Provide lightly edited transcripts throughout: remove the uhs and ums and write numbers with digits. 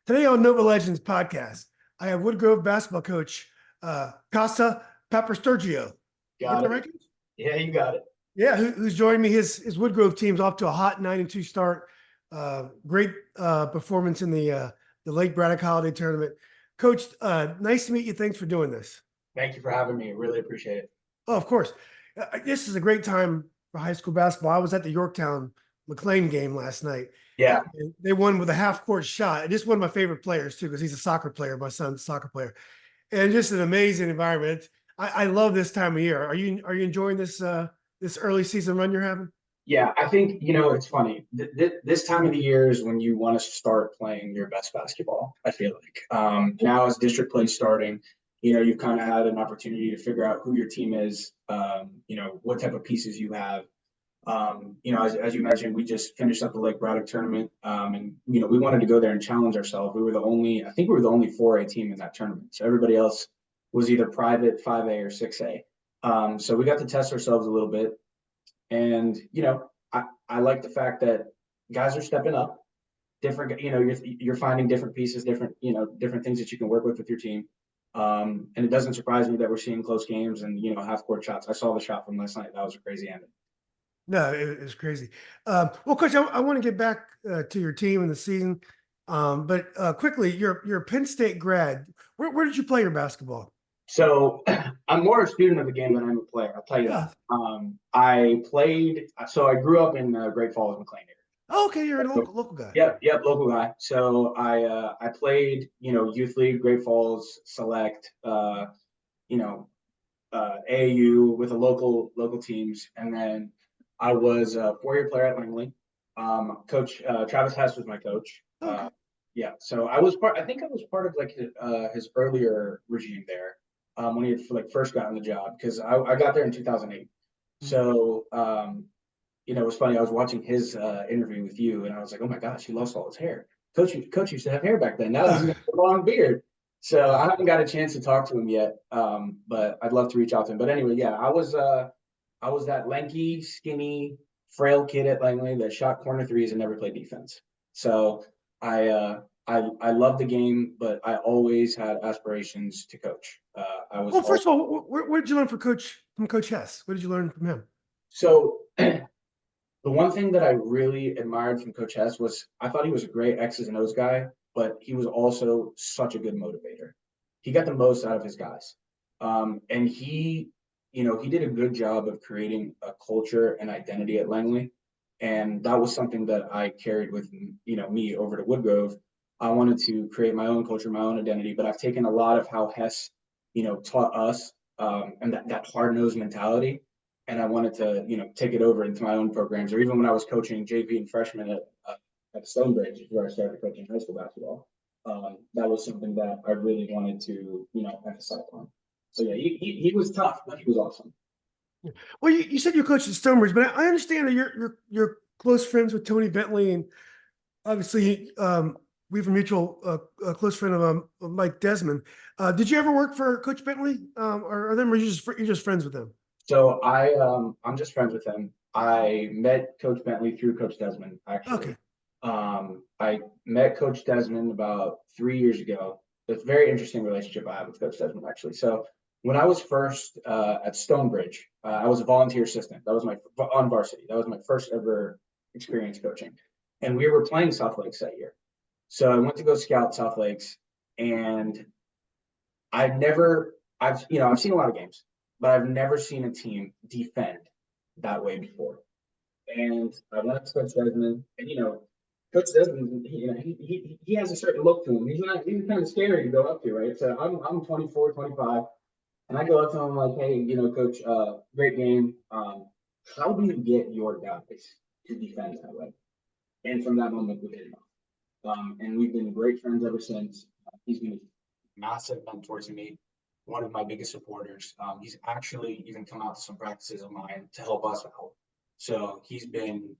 Today on Nova Legends podcast, I have Woodgrove basketball coach Costa Papasteriou. Get Got the it. record? Yeah, you got it. Yeah, who's joined me? His Woodgrove team's off to a hot 9-2 start. Great performance in the Lake Braddock Holiday Tournament. Coach, nice to meet you. Thanks for doing this. Thank you for having me. Really appreciate it. Oh, of course. This is a great time for high school basketball. I was at the Yorktown McLean game last night. Yeah. And they won with a half-court shot. And just one of my favorite players too, because he's a soccer player. My son's a soccer player, and just an amazing environment. I love this time of year. Are you enjoying this this early season run you're having? Yeah, I think, it's funny. This time of the year is when you want to start playing your best basketball, I feel like. Now as district play starting, you've kind of had an opportunity to figure out who your team is, what type of pieces you have. As you mentioned, we just finished up the Lake Braddock tournament, and we wanted to go there and challenge ourselves. I think we were the only 4A team in that tournament. So everybody else was either private 5A or 6A. So we got to test ourselves a little bit, and I like the fact that guys are stepping up. Different, you're finding different pieces, different things that you can work with your team. And it doesn't surprise me that we're seeing close games and half court shots. I saw the shot from last night. That was a crazy ending. No, it was crazy. Well, Coach, I want to get back to your team in the season, but quickly, you're a Penn State grad. Where did you play your basketball? So I'm more a student of the game than I'm a player. I'll tell you that. I grew up in Great Falls, McLean area. Oh, okay, you're a local guy. Yep, local guy. So I played, youth league, Great Falls, select, AAU with the local teams, and then I was a 4-year player at Langley. Coach Travis Hess was my coach. Okay. Yeah, so I was part. I think I was part of like his earlier regime there when he had first gotten the job, because I got there in 2008. So it was funny. I was watching his interview with you, and I was like, oh my gosh, he lost all his hair. Coach used to have hair back then. Now he's got a long beard. So I haven't got a chance to talk to him yet, but I'd love to reach out to him. But anyway, yeah, I was that lanky, skinny, frail kid at Langley that shot corner threes and never played defense. So I love the game, but I always had aspirations to coach. Well, first of all, where did you learn from Coach Hess? What did you learn from him? So the one thing that I really admired from Coach Hess was I thought he was a great X's and O's guy, but he was also such a good motivator. He got the most out of his guys. And he did a good job of creating a culture and identity at Langley. And that was something that I carried with, me over to Woodgrove. I wanted to create my own culture, my own identity, but I've taken a lot of how Hess, taught us, and that hard-nosed mentality. And I wanted to, take it over into my own programs, or even when I was coaching JV and freshmen at Stonebridge, where I started coaching high school basketball. That was something that I really wanted to, emphasize on. So yeah, he was tough, but he was awesome. Well, you said you coached at Stonebridge, but I understand that you're close friends with Tony Bentley, and obviously we have a mutual close friend of Mike Desmond. Did you ever work for Coach Bentley, or are you just friends with him? So I'm just friends with him. I met Coach Bentley through Coach Desmond, actually. Okay. I met Coach Desmond about 3 years ago. It's a very interesting relationship I have with Coach Desmond, actually. So when I was first at Stonebridge, I was a volunteer assistant. That was on varsity. That was my first ever experience coaching. And we were playing South Lakes that year. So I went to go scout South Lakes, and I've seen a lot of games, but I've never seen a team defend that way before. And I went to Coach Desmond, and Coach Desmond, he has a certain look to him. He's kind of scary to go up to, right? So I'm 24, 25, and I go up to him like, hey, Coach, great game. How do you get your guys to defend that way? And from that moment, we hit it off. And we've been great friends ever since. He's been a massive mentor to me, one of my biggest supporters. He's actually even come out to some practices of mine to help us out. So he's been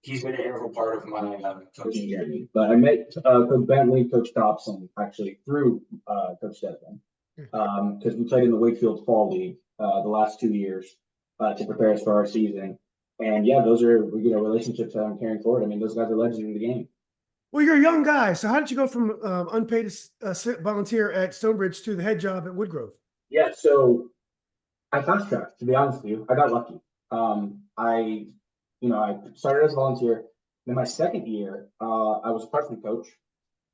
an integral part of my coaching journey. But I met Coach Bentley, Coach Dobson, actually through Coach Desmond, because we played in the Wakefield Fall League the last 2 years to prepare us for our season. And yeah, those are relationships that I'm carrying forward. I mean, those guys are legends in the game. Well, you're a young guy, so how did you go from unpaid volunteer at Stonebridge to the head job at Woodgrove? Yeah, so I fast tracked, to be honest with you. I got lucky. I started as a volunteer. Then my second year, I was a freshman coach,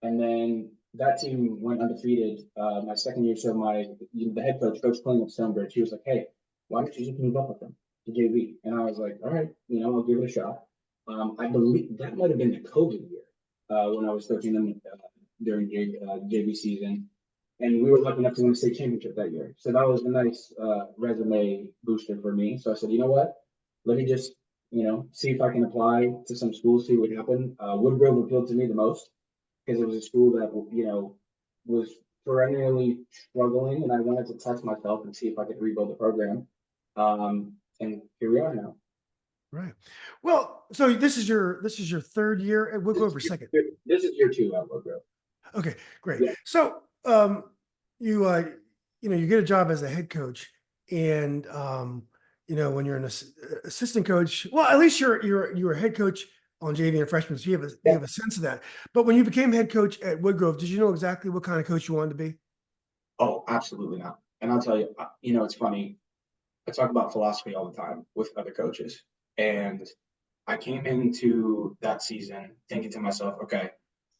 and then that team went undefeated. My second year, so the head coach, Coach Flyn at Stonebridge, he was like, "Hey, why don't you just move up with them to JV?" And I was like, "All right, I'll give it a shot." I believe that might have been the COVID year when I was coaching them during JV season, and we were lucky enough to win the state championship that year. So that was a nice resume booster for me. So I said, you know what? Let me just see if I can apply to some schools, see what happened. Woodgrove appealed to me the most because it was a school that was perennially struggling, and I wanted to test myself and see if I could rebuild the program. And here we are now. Right. Well, so this is your third year at Woodgrove or second? This is year two at Woodgrove. Okay, great. Yeah. So you you get a job as a head coach, and when you're an assistant coach, well, at least you're a head coach on JV and freshman, so you have a sense of that. But when you became head coach at Woodgrove, did you know exactly what kind of coach you wanted to be? Oh, absolutely not. And I'll tell you, it's funny. I talk about philosophy all the time with other coaches. And I came into that season thinking to myself, okay,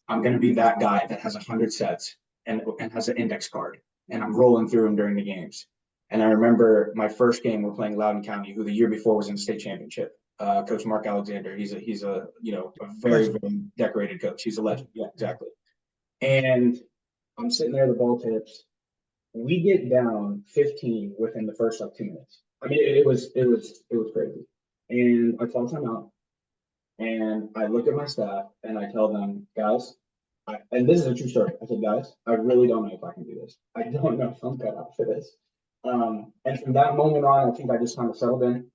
I'm going to be that guy that has 100 sets and has an index card. And I'm rolling through them during the games. And I remember my first game, we're playing Loudoun County, who the year before was in the state championship. Coach Mark Alexander, he's a very, Legend. very decorated coach. He's a legend. Yeah, exactly. And I'm sitting there, the ball tips. We get down 15 within the first 2 minutes. I mean, it was crazy. And I call timeout, and I look at my staff, and I tell them, guys, and this is a true story. I said, guys, I really don't know if I can do this. I don't know if I'm cut out for this. And from that moment on, I think I just kind of settled in,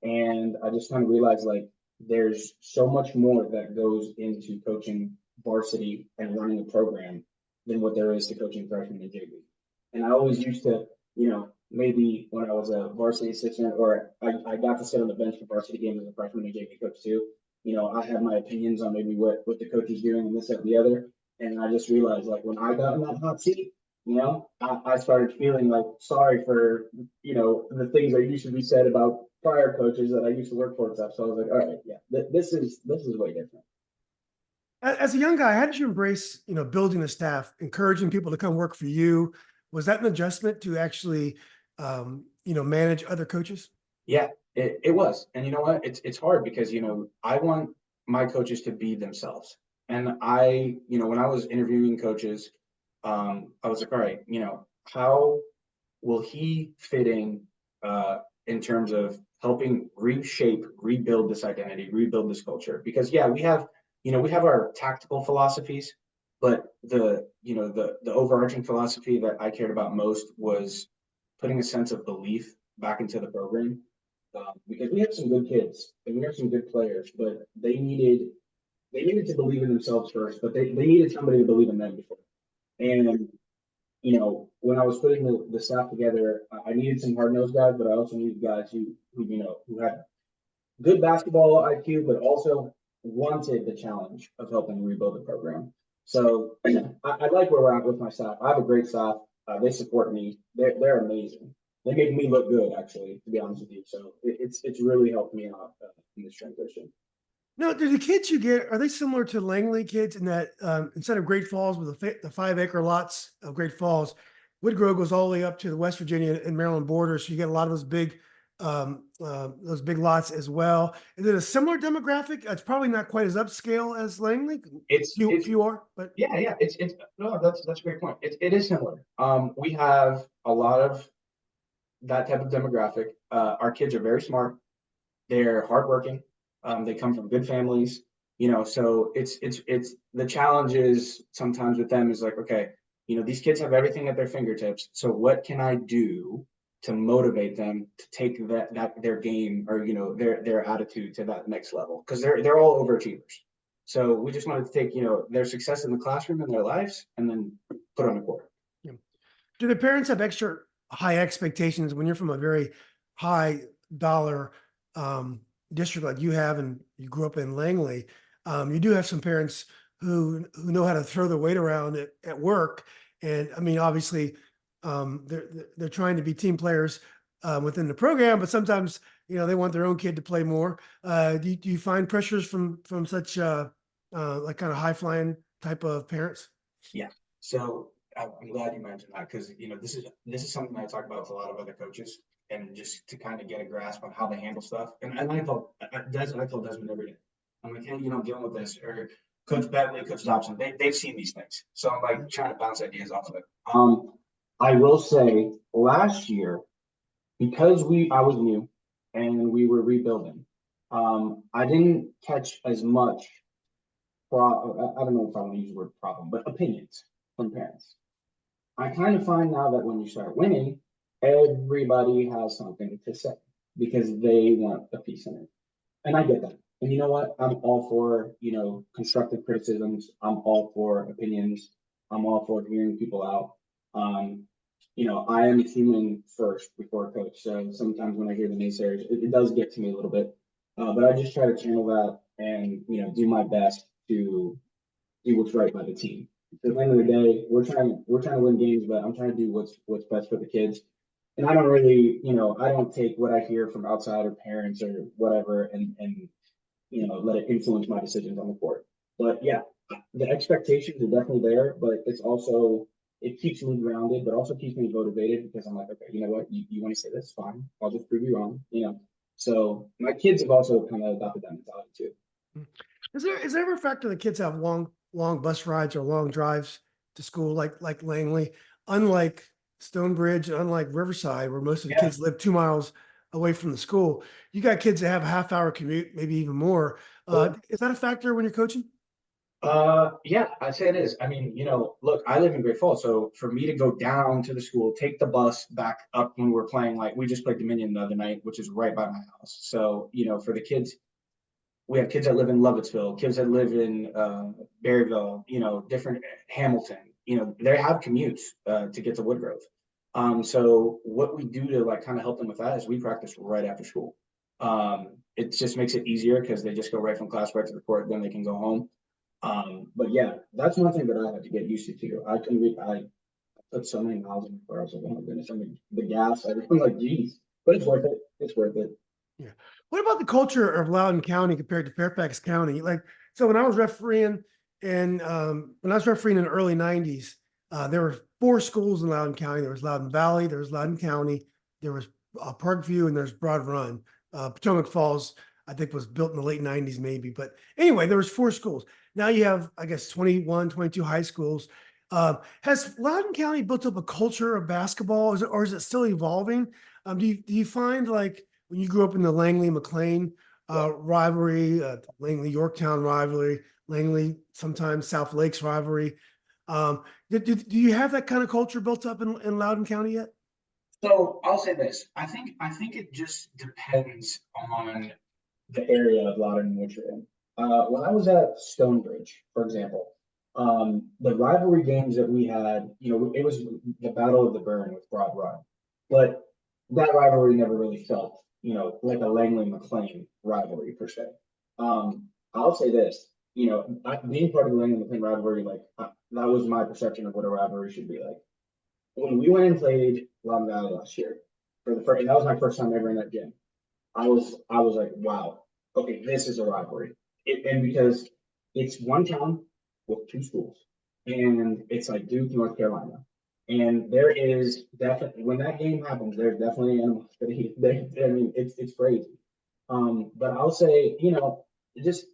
and I just kind of realized like there's so much more that goes into coaching varsity and running a program than what there is to coaching freshman and JV. And I always used to, maybe when I was a varsity assistant or I got to sit on the bench for varsity games as a freshman and JV coach too. I had my opinions on maybe what the coach is doing and this, that, and the other. And I just realized like when I got in that hot seat, I started feeling like sorry for, the things that used to be said about prior coaches that I used to work for and stuff. So I was like, all right, yeah, this is way different. As a young guy, how did you embrace, building a staff, encouraging people to come work for you? Was that an adjustment to actually, manage other coaches? Yeah, it was. And you know what? It's hard because, I want my coaches to be themselves. And when I was interviewing coaches, I was like, all right, how will he fit in terms of helping rebuild this identity, rebuild this culture? Because yeah, we have our tactical philosophies, but the overarching philosophy that I cared about most was putting a sense of belief back into the program. Because we have some good kids and we have some good players, but they needed to believe in themselves first, but they needed somebody to believe in them before. And when I was putting the staff together, I needed some hard nosed guys, but I also needed guys who had good basketball IQ, but also wanted the challenge of helping rebuild the program. So I like where we're at with my staff. I have a great staff. They support me. They're amazing. They make me look good, actually, to be honest with you. So it's really helped me out in this transition. No, do the kids you get, are they similar to Langley kids in that instead of Great Falls with the 5 acre lots of Great Falls, Woodgrove goes all the way up to the West Virginia and Maryland border. So you get a lot of those big lots as well. Is it a similar demographic? It's probably not quite as upscale as Langley. You are, but Yeah. It's no, that's a great point. It is similar. We have a lot of that type of demographic. Our kids are very smart. They're hardworking. They come from good families. So it's the challenge is sometimes with them is like, okay, these kids have everything at their fingertips. So what can I do to motivate them to take that their game or their attitude to that next level? Because they're all overachievers. So we just wanted to take their success in the classroom and their lives and then put on the court. yeah. Do the parents have extra high expectations when you're from a very high dollar district like you have and you grew up in Langley? You do have some parents who know how to throw their weight around at work. And I mean, obviously, they're trying to be team players within the program, but sometimes they want their own kid to play more. Do you find pressures from such like kind of high flying type of parents? Yeah. So I'm glad you mentioned that because this is something that I talk about with a lot of other coaches, and just to kind of get a grasp on how they handle stuff. And I tell Desmond every day. I'm like, hey, dealing with this, or Coach Bentley, Coach Dobson, they've seen these things. So I'm like trying to bounce ideas off of it. I will say last year, because I was new and we were rebuilding, I didn't catch as much I don't know if I want to use the word problem, but opinions from parents. I kind of find now that when you start winning, everybody has something to say because they want a piece in it. And I get that. And you know what? I'm all for, constructive criticisms. I'm all for opinions. I'm all for hearing people out. Um, I am human first before a coach. So sometimes when I hear the naysayers, it does get to me a little bit. But I just try to channel that and, do my best to do what's right by the team. At the end of the day, we're trying to win games, but I'm trying to do what's best for the kids. And I don't really, I don't take what I hear from outside or parents or whatever and let it influence my decisions on the court. But yeah, the expectations are definitely there, but it keeps me grounded, but also keeps me motivated because I'm like, okay, you know what, you want to say this, fine, I'll just prove you wrong. So my kids have also kind of adopted that mentality too. Is there ever a factor that kids have long bus rides or long drives to school, like Langley, unlike Stonebridge, unlike Riverside, where most of the Yeah. kids live 2 miles away from the school? You got kids that have a half-hour commute, maybe even more. Is that a factor when you're coaching? Yeah, I'd say it is. I mean, look, I live in Great Falls, so for me to go down to the school, take the bus back up when we're playing, like we just played Dominion the other night, which is right by my house. So, for the kids, we have kids that live in Lovettsville, kids that live in Berryville, different Hamilton, they have commutes to get to Woodgrove. So what we do to like kind of help them with that is we practice right after school. It just makes it easier because they just go right from class right to the court, then they can go home. But yeah, that's one thing that I had to get used to too. I put so many miles in the car. I was like, oh my goodness, I mean the gas, I'm like, geez, but it's worth it. It's worth it. Yeah. What about the culture of Loudoun County compared to Fairfax County? Like, so when I was refereeing in the early '90s, there were 4 schools in Loudoun County. There was Lowden Valley, there was Loudoun County, there was Parkview, and there's Broad Run. Potomac Falls, I think, was built in the late '90s, maybe. But anyway, there was 4 schools. Now you have, I guess, 21, 22 high schools. Has Loudoun County built up a culture of basketball, or is it still evolving? Do you find, like, when you grew up in the Langley McLean rivalry, Langley Yorktown rivalry, Langley sometimes South Lakes rivalry, do you have that kind of culture built up in Loudoun County yet? So I'll say this. I think it just depends on the area of Loudoun in which you're in. When I was at Stonebridge, for example, the rivalry games that we had, it was the Battle of the Burn with Broad Run, but that rivalry never really felt, like a Langley McLean rivalry per se. I'll say this, being part of the Langley McLean rivalry, like that was my perception of what a rivalry should be like. When we went and played Lowden Valley last year for the first, and that was my first time ever in that gym. I was like, wow, okay, this is a rivalry. And because it's one town with 2 schools, and it's like Duke, North Carolina, and there is definitely when that game happens, there's definitely animosity. I mean, it's crazy. But I'll say, just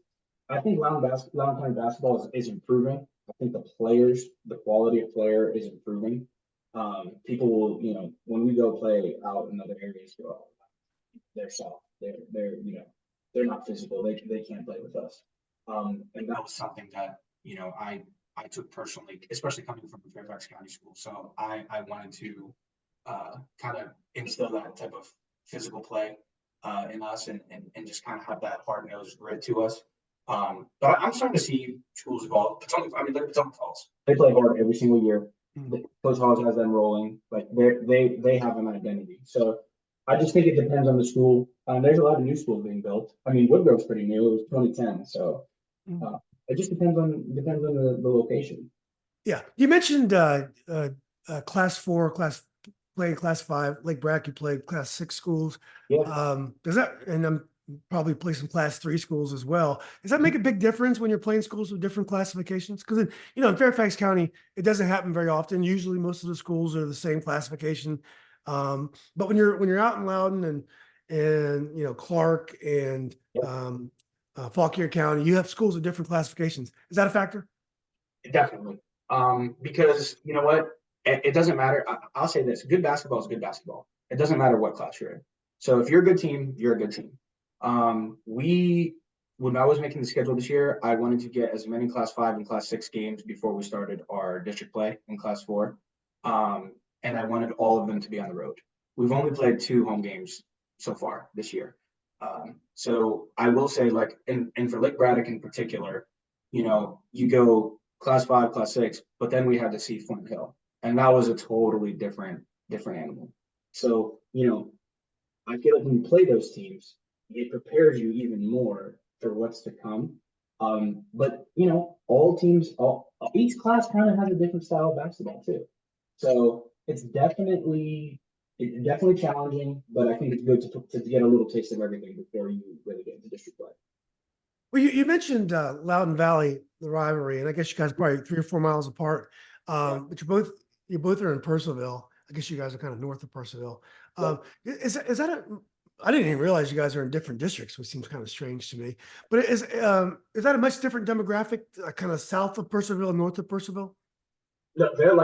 I think Loudoun County basketball is improving. I think the quality of player is improving. People will, when we go play out in other areas, go, oh, they're soft. They're not physical. They can't play with us. And that was something that I took personally, especially coming from the Fairfax County School. So I wanted to kind of instill that type of physical play in us and just kind of have that hard nosed grit to us. But I'm starting to see schools evolve. They're Potomac Falls. They play hard every single year. Coach Halls has them rolling. Like they have an identity. So I just think it depends on the school. There's a lot of new schools being built. I mean, Woodgrove's pretty new. It was 2010. So It just depends on the location. Yeah, you mentioned class 4, playing class 5. Lake Brack, you played class 6 schools. Yeah. Does that, and I'm probably play some class 3 schools as well. Does that make a big difference when you're playing schools with different classifications? Because in Fairfax County, it doesn't happen very often. Usually, most of the schools are the same classification. But when you're out in Loudoun and Clark and Fauquier County, you have schools with different classifications. Is that a factor? Definitely. Because you know what? It doesn't matter. I'll say this: good basketball is good basketball. It doesn't matter what class you're in. So if you're a good team, you're a good team. When I was making the schedule this year, I wanted to get as many class 5 and class 6 games before we started our district play in class 4. And I wanted all of them to be on the road. We've only played 2 home games so far this year. So I will say, like, and for Lake Braddock in particular, you go class 5, class 6, but then we had to see Flyn Hill, and that was a totally different animal. So, I feel like when you play those teams, it prepares you even more for what's to come. But all teams, each class kind of has a different style of basketball too. So it's definitely challenging, but I think it's good to get a little taste of everything before you really get into district play. Well, you mentioned Loudoun Valley, the rivalry, and I guess you guys are probably 3 or 4 miles apart. But you both are in Purcellville. I guess you guys are kind of north of Purcellville. Is that I didn't even realize you guys are in different districts, which seems kind of strange to me. But is that a much different demographic, kind of south of Purcellville, north of Purcellville? No, they're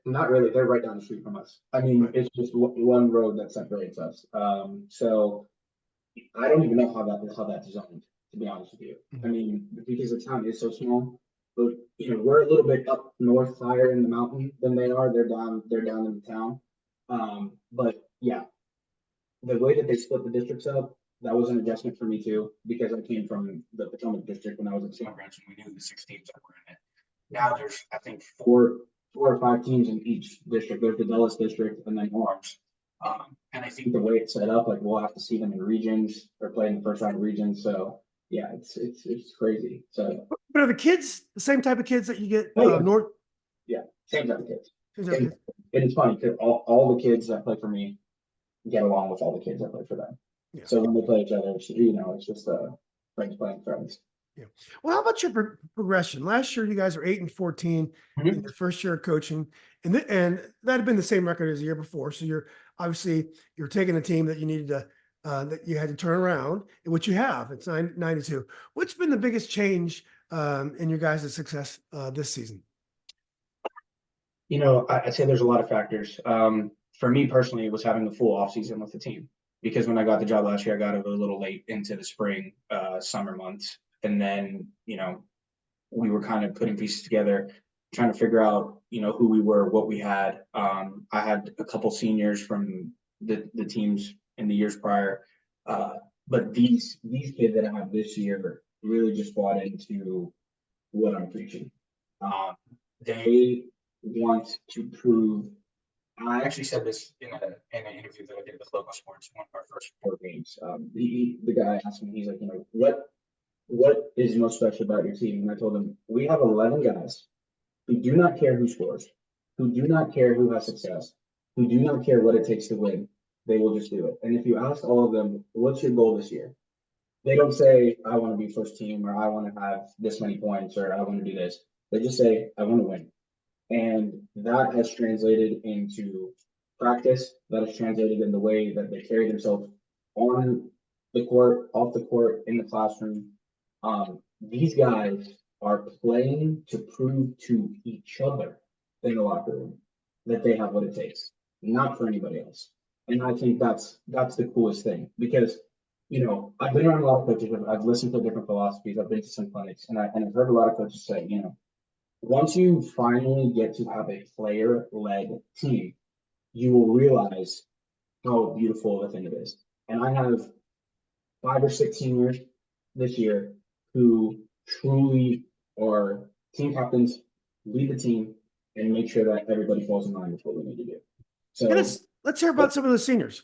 not really. They're right down the street from us. I mean, Right. it's just one road that separates us. So I don't even know how that's zoned, to be honest with you. I Mhm. mean, because the town is so small, but we're a little bit up north, higher in the mountain than they are. They're down in the town. But yeah, the way that they split the districts up, that was an adjustment for me too, because I came from the Potomac district when I was at Stonebridge, and we knew the 6 teams that were in it. Now there's, I think, four or five teams in each district. There's the Dulles district and then ours. And I think the way it's set up, like we'll have to see them in regions or play in the first round of regions. So yeah, it's crazy. So But are the kids the same type of kids that you get oh yeah, north? yeah, same type of kids. Same type of And, kids? and it's funny because all the kids that play for me get along with all the kids that play for them. Yeah. So when they play each other, it's just friends playing friends. Yeah. Well, how about your progression? Last year, you guys were 8-14 in Mhm. your first year of coaching, and that had been the same record as the year before. So you're taking a team that you needed to that you had to turn around, which you have. It's 92. What's been the biggest change in your guys' success this season? I'd say there's a lot of factors. For me personally, it was having a full off season with the team because when I got the job last year, I got it a little late into the spring, summer months, and then we were kind of putting pieces together, trying to figure out who we were, what we had. I had a couple seniors from the teams in the years prior, but these kids that I have this year really just bought into what I'm preaching. Um, they want to prove. I actually said this in an interview that I did with Local Sports, one of our first 4 games. The guy asked me, he's like, what is most special about your team? And I told him, we have 11 guys who do not care who scores, who do not care who has success, who do not care what it takes to win. They will just do it. And if you ask all of them, what's your goal this year? They don't say, I want to be first team or I want to have this many points or I want to do this. They just say, I want to win. And that has translated into practice. That has translated in the way that they carry themselves on the court, off the court, in the classroom. These guys are playing to prove to each other in the locker room that they have what it takes, not for anybody else. And I think that's the coolest thing because I've been around a lot of coaches. I've listened to different philosophies. I've been to some clinics, and I've heard a lot of coaches say, once you finally get to have a player-led team, you will realize how beautiful the thing it is. And I have 5 or 6 seniors this year who truly are team captains, lead the team, and make sure that everybody falls in line with what we need to do. Yeah, So let's hear about some of the seniors.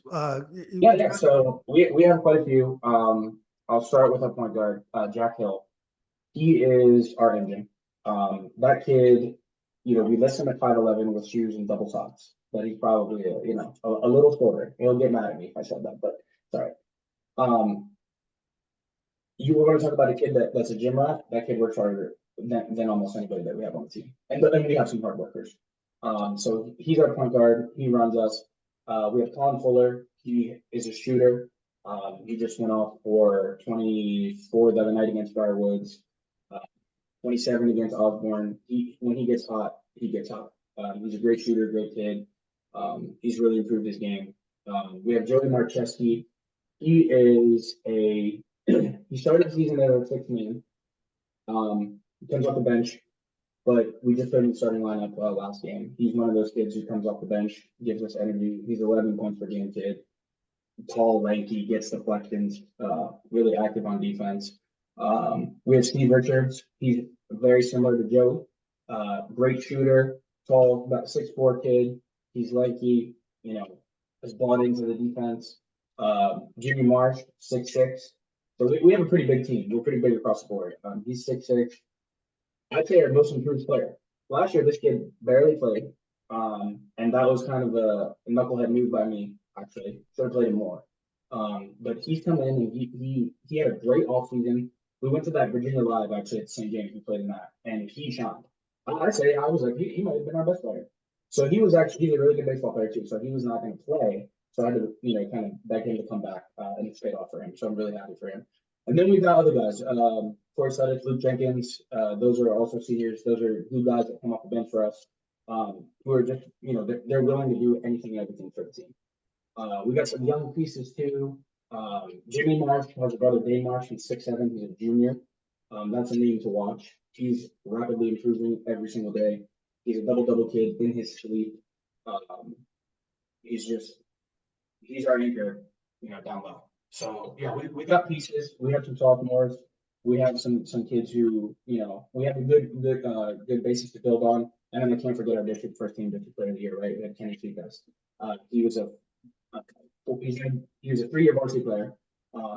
yeah. So we have quite a few. I'll start with our point guard, Jack Hill. He is our engine. That kid, we list him at 5'11" with shoes and double socks, but he's probably, a little shorter. He'll get mad at me if I said that, but sorry. You were going to talk about a kid that's a gym rat. That kid works harder than almost anybody that we have on the team. And we have some hard workers. So he's our point guard. He runs us. We have Colin Fuller. He is a shooter. He just went off for 24 the other night against Briarwoods, 27 against Osborne. When he gets hot, he gets hot. He's a great shooter, great kid. He's really improved his game. We have Joey Marcheski. He is he started the season at a 6-man. He comes off the bench, but we just put him in the starting lineup last game. He's one of those kids who comes off the bench, gives us energy. He's 11 points per game kid. Tall, lanky, gets deflections, really active on defense. We have Steve Richards. He's very similar to Joey. Great shooter, tall, about 6'4" kid. He's lanky, has bought into the defense. Jimmy Marsh, 6'6". So we have a pretty big team. We're pretty big across the board. He's 6'6". I'd say our most improved player. Last year, this kid barely played. And that was kind of a knucklehead move by me, actually. Should have played him more. But he's come in and he had a great offseason. We went to that Virginia Live, actually, at St. James. We played in that. And he shined. I was like, he might have been our best player. So he's a really good baseball player, too. So he was not going to play. So I had to, kind of beg him to come back, and it's paid off for him. So I'm really happy for him. And then we've got other guys, Corey Suddich, Luke Jenkins. Those are also seniors. Those are new guys that come off the bench for us, who are just, they're willing to do anything and everything for the team. We got some young pieces too. Jimmy Marsh has a brother, Dave Marsh. He's 6'7". He's a junior. That's a name to watch. He's rapidly improving every single day. He's a double kid in his sleep. He's our anchor, down low. So yeah, we got pieces. We have some sophomores. We have some kids who, we have a good basis to build on. And then I can't forget our first team district player of the year, right? We had Kenny Seacrest. He was a 3-year varsity player.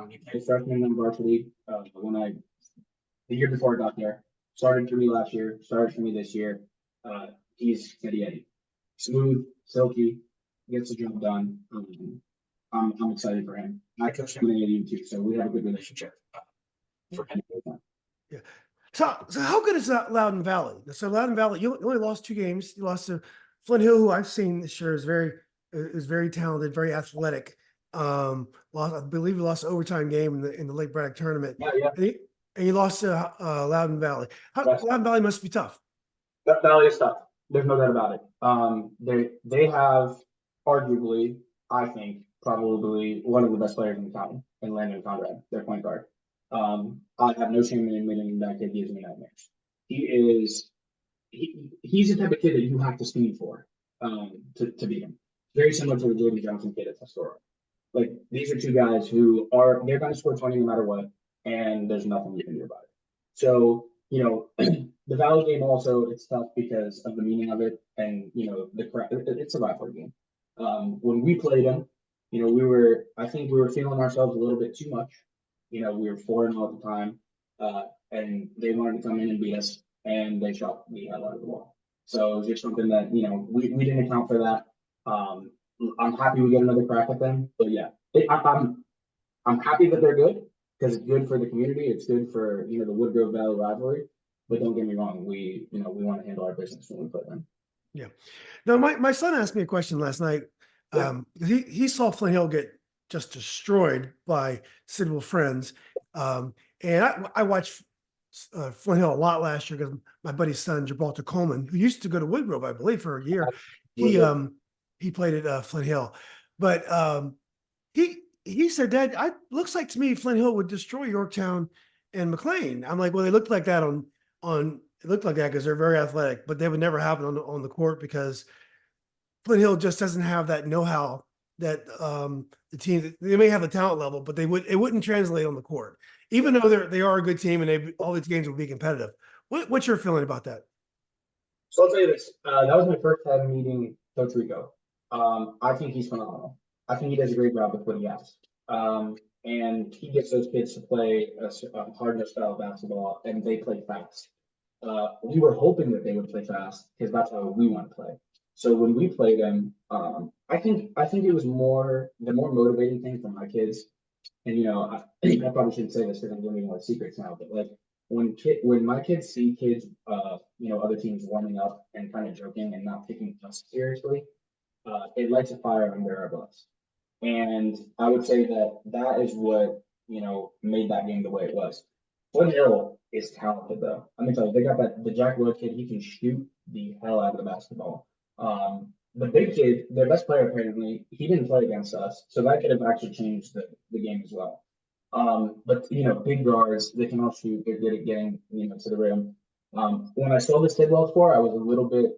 He played freshman and varsity the year before I got there. Started for me last year. Started for me this year. He's steady Eddie. Smooth, silky, gets the job done. I'm excited for him. I coached him in AAU too, so we have a good relationship. For him. Yeah. So how good is that Loudoun Valley? So Loudoun Valley, you only lost 2 games. You lost to Flyn Hill, who I've seen this year is very talented, very athletic. I believe you lost an overtime game in the Lake Braddock tournament. Yeah. And you lost to Loudoun Valley. Loudoun Valley must be tough. That Valley is tough. There's no doubt about it. They have arguably, I think, probably one of the best players in the county, in Landon Conrad, their point guard. I have no shame in admitting that kid gives me nightmares. He's the type of kid that you have to scheme for to beat him. Very similar to the Jordan Johnson kid at Pastoral. Like, these are 2 guys who they're going to score 20 no matter what, and there's nothing you can do about it. So, the Valley game also, it's tough because of the meaning of it, and it's a rivalry game. When we played them, I think we were feeling ourselves a little bit too much. We were 4-0 at the time, and they wanted to come in and beat us, and they shot the hell out of the ball. So it was just something that we didn't account for that. I'm happy we get another crack at them, but yeah, I'm happy that they're good because it's good for the community. It's good for the Woodgrove Valley Rivalry. But don't get me wrong, we want to handle our business when we play them. Yeah. Now my son asked me a question last night. He saw Flyn Hill get just destroyed by Sidwell Friends. And I watched Flyn Hill a lot last year because my buddy's son, Gibraltar Coleman, who used to go to Woodgrove, I believe, for a year, he played at Flyn Hill. But he said, Dad, looks like to me Flyn Hill would destroy Yorktown and McLean. I'm like, well, they looked like that it looked like that because they're very athletic, but they would never happen on the court because Flyn Hill just doesn't have that know-how that the team, they may have the talent level, but it wouldn't translate on the court, even though they are a good team and all these games will be competitive. What's your feeling about that? So I'll tell you this. That was my first time meeting Coach Rico. I think he's phenomenal. I think he does a great job with what he has. and he gets those kids to play a hard style of basketball, and they play fast. We were hoping that they would play fast because that's how we want to play. So when we play them, I think it was the more motivating thing for my kids. And I probably shouldn't say this because I'm giving away secrets now, but like when my kids see kids, other teams warming up and kind of joking and not taking us seriously, it lights a fire under our butts. And I would say that that is what, made that game the way it was. Flyn Hill is talented though. I'm gonna tell you, they got the Jack Wood kid, he can shoot the hell out of the basketball. The big kid, their best player apparently, he didn't play against us, so that could have actually changed the game as well. But big guards, they can all shoot, they're good at getting, to the rim. When I saw the Sidwell score, I was a little bit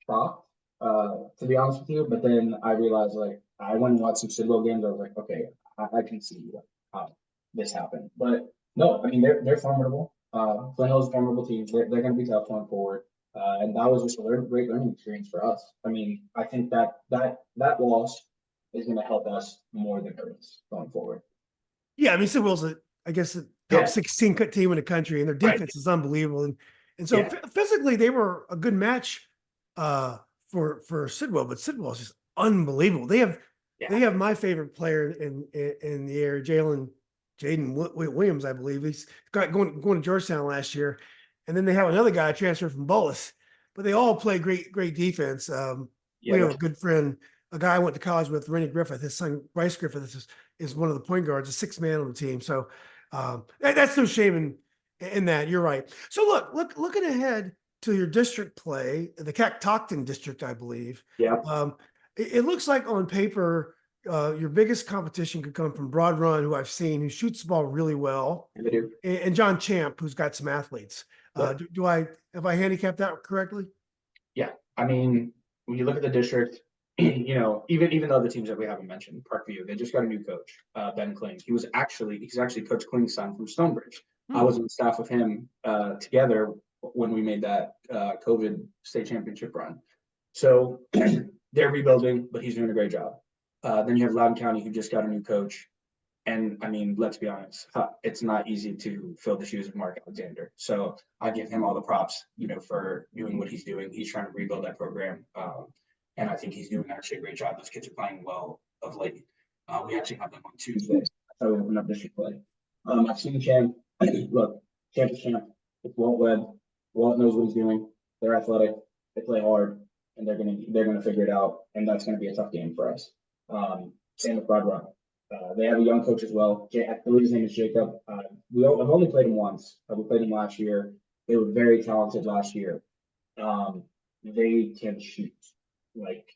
shocked, to be honest with you. But then I realized, like, I went and watched some Sidwell games. I was like, okay, I can see how this happened. But no, I mean they're formidable. Flint Hill's a formidable team. They're going to be tough going forward. And that was just a great learning experience for us. I mean, I think that loss is going to help us more than hurt us going forward. Yeah, I mean, Sidwell's I guess, a top 16 team in the country, and their defense is unbelievable. And so physically, they were a good match for Sidwell, but Sidwell is just unbelievable. They have my favorite player in the air, Jaden Williams, I believe. He's got going to Georgetown last year, and then they have another guy transferred from Bullis. But they all play great defense. We have a good friend, a guy I went to college with, Rennie Griffith. His son Bryce Griffith is one of the point guards, a sixth man on the team. So that's no shame in that. You're right. So looking ahead to your district play, the Cactocton district, I believe. Yeah. It looks like on paper, your biggest competition could come from Broad Run, who I've seen, who shoots the ball really well, and John Champ, who's got some athletes. Have I handicapped that correctly? Yeah, I mean, when you look at the district, even though the teams that we haven't mentioned, Parkview, they just got a new coach, Ben Kling. He's actually Coach Kling's son from Stonebridge. I was on the staff with him together when we made that COVID state championship run. So they're rebuilding, but he's doing a great job. Then you have Loudoun County, who just got a new coach. And I mean, let's be honest, it's not easy to fill the shoes of Mark Alexander. So I give him all the props, for doing what he's doing. He's trying to rebuild that program. And I think he's doing actually a great job. Those kids are playing well of late. We actually have them on Tuesday. That's how we open up district play. I've seen Champ. Look, Champ is Champ. It's Walt Webb. Walt knows what he's doing. They're athletic. They play hard, and they're gonna figure it out. And that's gonna be a tough game for us. Same with Broad Run. They have a young coach as well. I believe his name is Jacob. I've only played him once. We played him last year. They were very talented last year. They can shoot like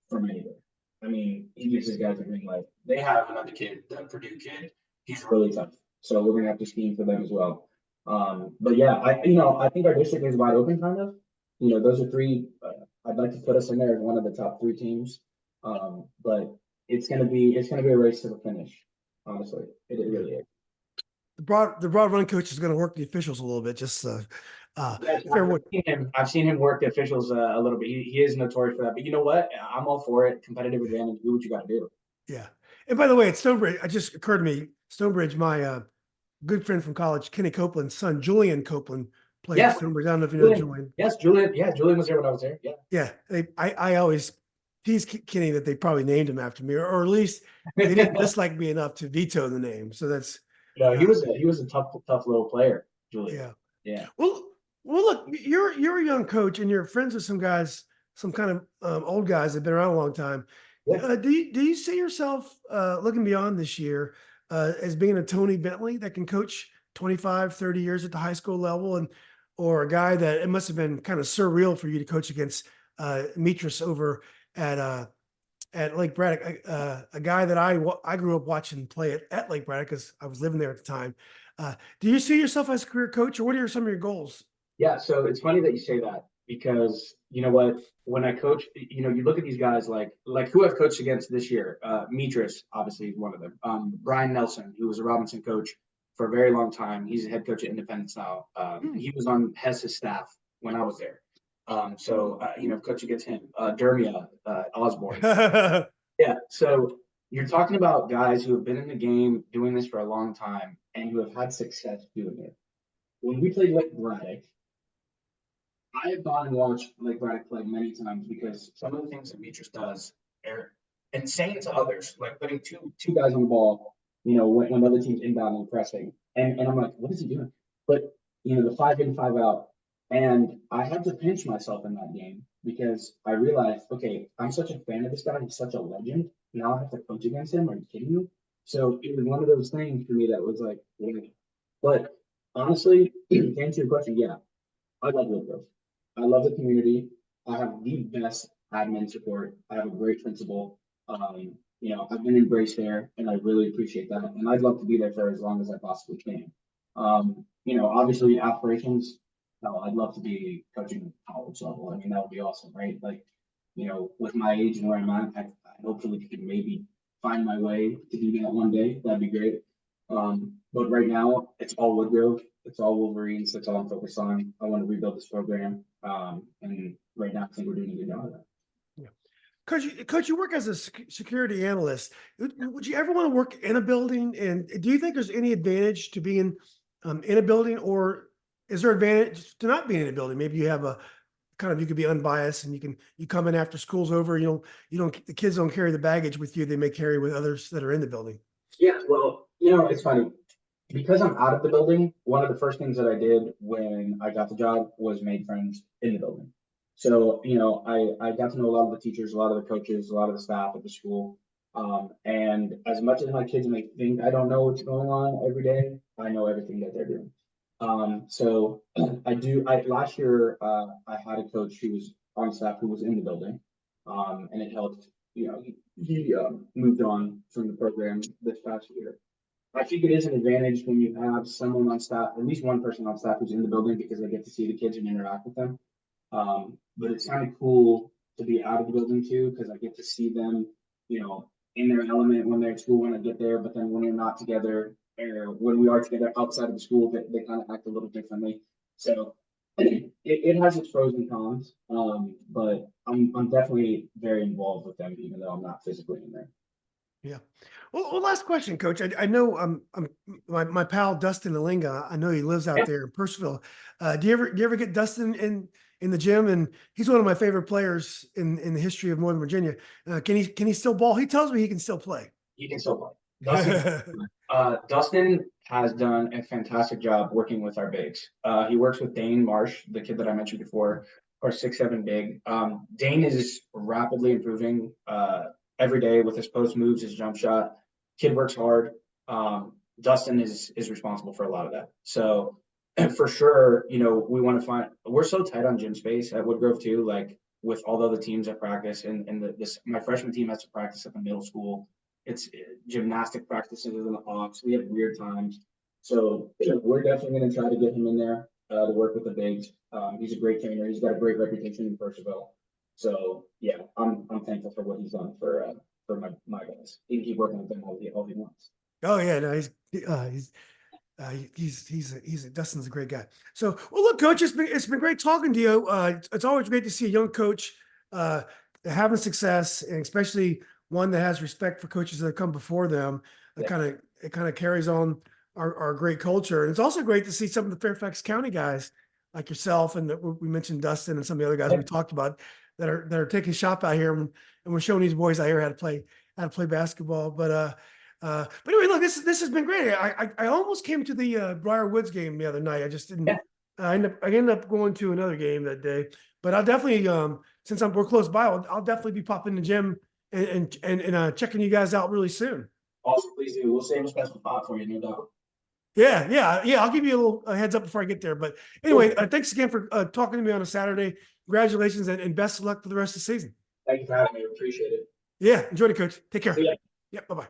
from anywhere. I mean, he gives his guys a green light. They have another kid, the Purdue kid. He's really tough. So we're gonna have to scheme for them as well. But yeah, I think our district is wide open, kind of. Those are three. I'd like to put us in there as one of the top three teams. But it's gonna be a race to the finish. Honestly, it really is. The broad run coach is going to work the officials a little bit. Just I've seen him work the officials a little bit. He is notorious for that. But you know what? I'm all for it. Competitive advantage. Do what you got to do. Yeah. And by the way, at Stonebridge, it just occurred to me, Stonebridge, my good friend from college, Kenny Copeland's son, Julian Copeland, played at Stonebridge. I don't know if you know Julian. Yes, Julian. Yeah, Julian was there when I was there. Yeah. Yeah. I always tease Kenny that they probably named him after me, or at least they didn't dislike me enough to veto the name. So that's. No, he was a tough little player, Julian. Yeah. Well, look, you're a young coach, and you're friends with some guys, some kind of old guys that've been around a long time. Yeah. Do you see yourself looking beyond this year as being a Tony Bentley that can coach 25, 30 years at the high school level, or a guy that it must have been kind of surreal for you to coach against Mitras over at Lake Braddock, a guy that I grew up watching play at Lake Braddock because I was living there at the time. Do you see yourself as a career coach, or what are some of your goals? Yeah, so it's funny that you say that, because you know what, when I coach, you look at these guys like who I've coached against this year. Mitras obviously is one of them. Brian Nelson, who was a Robinson coach for a very long time. He's a head coach at Independence now. He was on Hess's staff when I was there. So coach against him. Dermia Osborne. Yeah. So you're talking about guys who have been in the game doing this for a long time and who have had success doing it. When we played Lake Braddock, I have gone and watched Lake Braddock play many times because some of the things that Beatrice does are insane to others, like putting two guys on the ball, when other teams inbound and pressing. And I'm like, what is he doing? But the 5 in, 5 out. And I had to pinch myself in that game because I realized, okay, I'm such a fan of this guy. He's such a legend. Now I have to coach against him. Are you kidding me? So it was one of those things for me that was like, yeah. But honestly, to answer your question, yeah, I love Woodgrove. I love the community. I have the best admin support. I have a great principal. I've been embraced there and I really appreciate that. And I'd love to be there for as long as I possibly can. Obviously aspirations, I'd love to be coaching college level. I mean, that would be awesome, right? Like, with my age and where I'm at, I hopefully could maybe find my way to do that one day. That'd be great. But right now it's all Woodgrove. It's all Wolverines. That's all I'm focused on. I want to rebuild this program. And right now I think we're doing a good job of that. Coach, you work as a security analyst. Would you ever want to work in a building? And do you think there's any advantage to being in a building, or is there advantage to not being in a building? Maybe you have you could be unbiased and you come in after school's over. The kids don't carry the baggage with you. They may carry with others that are in the building. Yeah, well, it's funny because I'm out of the building. One of the first things that I did when I got the job was made friends in the building. So, I got to know a lot of the teachers, a lot of the coaches, a lot of the staff at the school. And as much as my kids may think I don't know what's going on every day, I know everything that they're doing. So last year, I had a coach who was on staff who was in the building. And it helped, he moved on from the program this past year. I think it is an advantage when you have someone on staff, at least one person on staff who's in the building because they get to see the kids and interact with them. But it's kind of cool to be out of the building too, because I get to see them, in their element when they're at school when I get there, but then when we're not together or when we are together outside of the school, they kind of act a little differently. So it has its pros and cons. But I'm definitely very involved with them, even though I'm not physically in there. Yeah. Well, last question, Coach. I know my pal Dustin Alinga. I know he lives out Yeah. there in Purcellville. Do you ever get Dustin in the gym? And he's one of my favorite players in the history of Northern Virginia. Can he still ball? He tells me he can still play. He can still play. Dustin has done a fantastic job working with our bigs. He works with Dane Marsh, the kid that I mentioned before, our 6'7" big. Dane is rapidly improving every day with his post moves, his jump shot. Kid works hard. Dustin is responsible for a lot of that. So for sure, we want to find. We're so tight on gym space at Woodgrove too. Like with all the other teams at practice, and my freshman team has to practice at the middle school. It's gymnastic practices in the Hawks. We have weird times. So we're definitely going to try to get him in there to work with the bigs. He's a great trainer. He's got a great reputation in Purcellville. So yeah, I'm thankful for what he's done for my guys. He can keep working with them all he wants. Oh yeah, no, Dustin's a great guy. So, well, look, Coach, it's been great talking to you. It's always great to see a young coach having success, and especially one that has respect for coaches that have come before them. It kind of carries on our great culture, and it's also great to see some of the Fairfax County guys like yourself, and we mentioned Dustin and some of the other guys we talked about that are taking shop out here, and we're showing these boys out here how to play basketball. But anyway, look, this has been great. I almost came to the Briar Woods game the other night. I just didn't. I ended up going to another game that day. But I'll definitely, since we're close by, I'll definitely be popping the gym and checking you guys out really soon. Awesome, please do. We'll save a special spot for you, no doubt. Yeah. I'll give you a little heads up before I get there. But anyway, thanks again for talking to me on a Saturday. Congratulations and best of luck for the rest of the season. Thank you for having me. Appreciate it. Yeah, enjoy it, Coach. Take care. Yeah. Yep. Bye-bye.